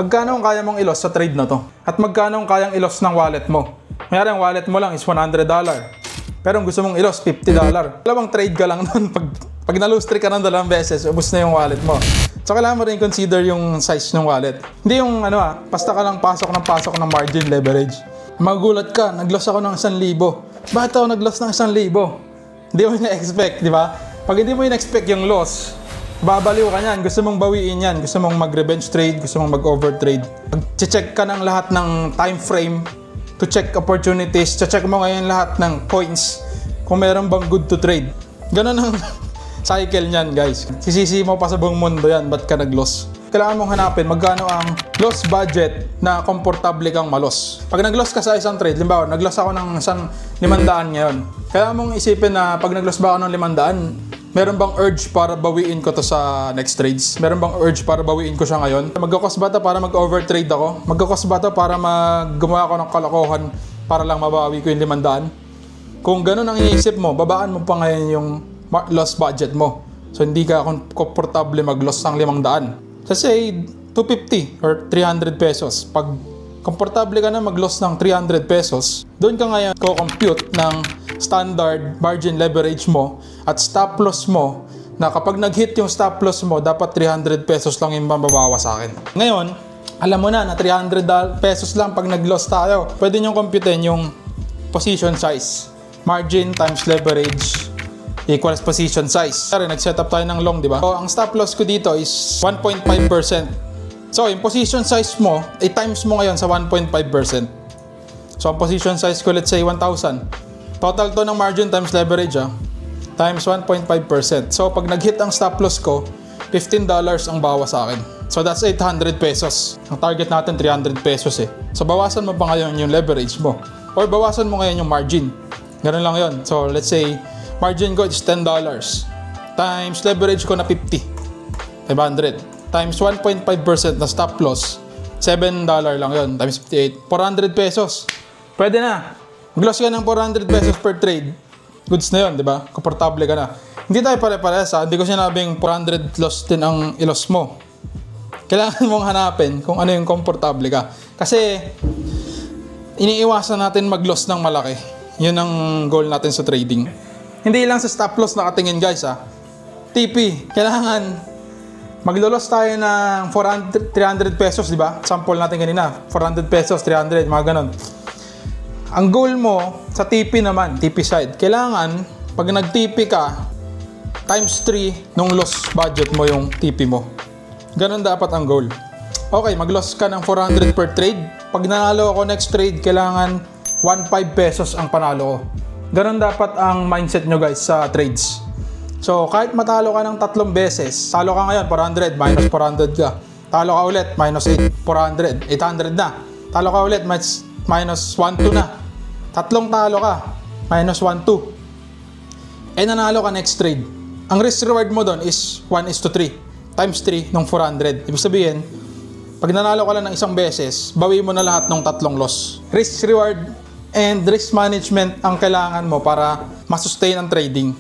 magkano ang kaya mong i-loss sa trade na to? At magkano ang kayang i-loss ng wallet mo? Mayroon ang wallet mo lang is $100. Pero kung gusto mong i-loss, $50. Dalawang trade ka lang nun. Pag na-lose trade ka ng 2 beses, ubos na yung wallet mo. So kailangan mo rin consider yung size ng wallet. Hindi yung basta ka lang pasok ng margin leverage. Magulat ka, nag-loss ako ng 1,000. Bakit ako nag-loss ng 1,000? Hindi mo na-expect, di ba? Pag hindi mo na-expect yung loss, babaliw ka niyan, gusto mong bawiin yan, gusto mong mag-revenge trade, gusto mong mag-overtrade. Check ka ng lahat ng time frame to check opportunities, check mo ngayon lahat ng coins kung meron bang good to trade. Ganun ang cycle niyan, guys. Sisisi mo pa sa buong mundo yan, ba't ka nag-loss? Kailangan mong hanapin magkano ang loss budget na komportable kang malos. Pag nag-loss ka sa isang trade, limbawa, nag-loss ako ng 500 ngayon. Kailangan mong isipin na pag nag-loss ba ako ng 500, meron bang urge para bawiin ko to sa next trades? Meron bang urge para bawiin ko siya ngayon? Magkakos ba to para mag-overtrade ako? Magkakos ba to para gumawa ako ng kalokohan para lang mabawi ko yung 500? Kung ganun ang iniisip mo, babaan mo pa ngayon yung loss budget mo. So hindi ka komportable mag-loss ng 500. So say 250 or 300 pesos. Pag komportable ka na mag-loss ng 300 pesos, doon ka ngayon ko-compute ng standard margin leverage mo at stop loss mo na kapag nag-hit yung stop loss mo, dapat 300 pesos lang yung mababawa sa akin. Ngayon, alam mo na 300 pesos lang pag nag-loss tayo. Pwede nyo computein yung position size. Margin times leverage equals position size. Sorry, nag-set up tayo ng long, di ba? So, ang stop loss ko dito is 1.5%. So, yung position size mo, i-times mo ngayon sa 1.5%. So, ang position size ko, let's say 1,000. Total to ng margin times leverage, times 1.5%. So, pag nag-hit ang stop loss ko, $15 ang bawas sa akin. So, that's 800 pesos. Ang target natin, 300 pesos eh. So, bawasan mo pa ngayon yung leverage mo. Or bawasan mo ngayon yung margin. Ganun lang yun. So, let's say, margin ko is $10. Times leverage ko na 50. 500. Times 1.5% na stop loss. $7 lang yun. Times 58. 400 pesos. Pwede na. Mag-loss ka ng 400 pesos per trade. Goods na yun, di ba? Komportable ka na. Hindi tayo pare-parehas ha. Hindi ko sinabing 400 loss din ang ilos mo. Kailangan mong hanapin kung ano yung komportable ka. Kasi, iniiwasan natin mag-loss ng malaki. Yun ang goal natin sa trading. Hindi lang sa stop loss nakatingin guys ha. TP, kailangan maglo-loss tayo ng 300 pesos, di ba? Sample natin kanina, 400 pesos, 300, mga ganon. Ang goal mo sa TP naman, TP side, kailangan pag nag-TP ka, times 3 nung loss budget mo yung TP mo. Ganon dapat ang goal. Okay, mag-loss ka ng 400 per trade. Pag nanalo ako next trade, kailangan 1.5 pesos ang panalo ko. Ganon dapat ang mindset nyo guys sa trades. So, kahit matalo ka ng 3 beses, talo ka ngayon, 400, minus 400 ka. Talo ka ulit, minus 400, 800 na. Talo ka ulit, minus 1.2 na. 3 talo ka, minus 1.2. Eh, nanalo ka next trade. Ang risk reward mo doon is 1:3. Times 3 ng 400. Ibig sabihin, pag nanalo ka lang ng 1 beses, bawi mo na lahat ng 3 loss. Risk reward and risk management ang kailangan mo para masustain ang trading.